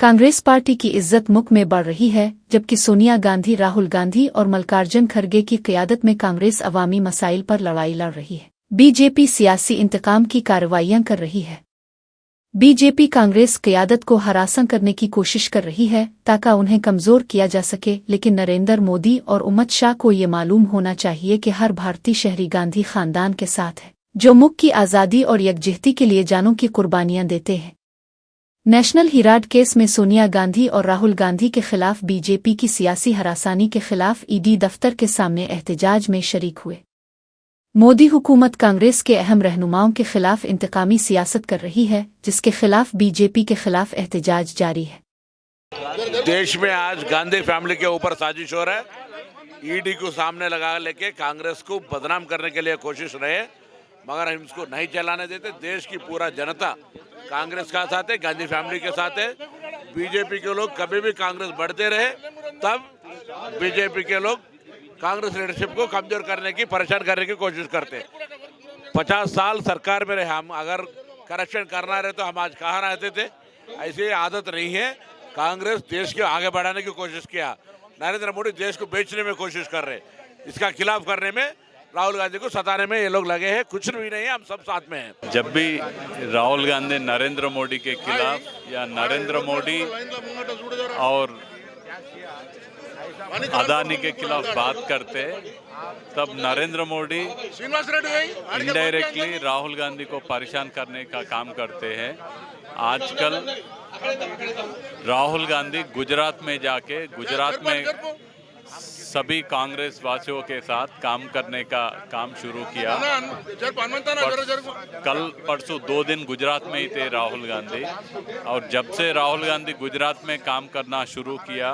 Congress party की इज्जत मुख में बढ़ रही है, जबकि सोनिया गांधी, राहुल गांधी और मल्लिकार्जुन खड़गे की क़यादत में कांग्रेस अवामी मसाइल पर लड़ाई लड़ रही है। बीजेपी सियासी इंतकाम की कार्रवाइयां कर रही है। बीजेपी कांग्रेस क़यादत को हरासा करने की कोशिश कर रही है ताकि उन्हें कमज़ोर किया जा सके, लेकिन नरेंद्र मोदी और अमित शाह को ये मालूम होना चाहिए कि हर भारतीय शहरी गांधी खानदान के साथ है, जो मुल्क की आज़ादी और यकजहती के लिए जानों की कुर्बानियां देते हैं। नेशनल हेराल्ड केस में सोनिया गांधी और राहुल गांधी के खिलाफ बीजेपी की सियासी हरासानी के खिलाफ ईडी दफ्तर के सामने एहतजाज में शरीक हुए। मोदी हुकूमत कांग्रेस के अहम रहनुमाओं के खिलाफ इंतकामी सियासत कर रही है, जिसके खिलाफ बीजेपी के खिलाफ एहतजाज जारी है। देश में आज गांधी फैमिली के ऊपर साजिश हो रहा है। ईडी को सामने लगा लेके कांग्रेस को बदनाम करने के लिए कोशिश रहे, मगर हम इसको नहीं चलाने देते। देश की पूरा जनता कांग्रेस का साथ है, गांधी फैमिली के साथ है। बीजेपी के लोग कभी भी कांग्रेस बढ़ते रहे, तब बीजेपी के लोग कांग्रेस लीडरशिप को कमजोर करने की, परेशान करने की कोशिश करते। 50 साल सरकार में रहे हम, अगर करप्शन करना रहे तो हम आज कहाँ रहते थे। ऐसी आदत नहीं है। कांग्रेस देश के आगे बढ़ाने की कोशिश किया, नरेंद्र मोदी देश को बेचने में कोशिश कर रहे, इसका खिलाफ करने में, राहुल गांधी को सताने में ये लोग लगे हैं। कुछ भी नहीं है, हम सब साथ में हैं। जब भी राहुल गांधी नरेंद्र मोदी के खिलाफ या नरेंद्र मोदी और अदानी के खिलाफ बात करते, तब नरेंद्र मोदी इनडायरेक्टली राहुल गांधी को परेशान करने का काम करते हैं। आजकल राहुल गांधी गुजरात में जाके गुजरात में सभी कांग्रेस वासियों के साथ काम करने का काम शुरू किया। कल परसों 2 दिन गुजरात में ही थे राहुल गांधी, और जब से राहुल गांधी गुजरात में काम करना शुरू किया,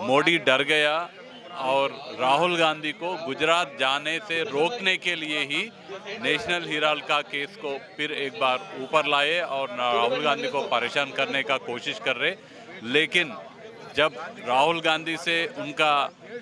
मोदी डर गया और राहुल गांधी को गुजरात जाने से रोकने के लिए ही नेशनल हेराल्ड का केस को फिर एक बार ऊपर लाए और राहुल गांधी को परेशान करने का कोशिश कर रहे। लेकिन जब राहुल गांधी से उनका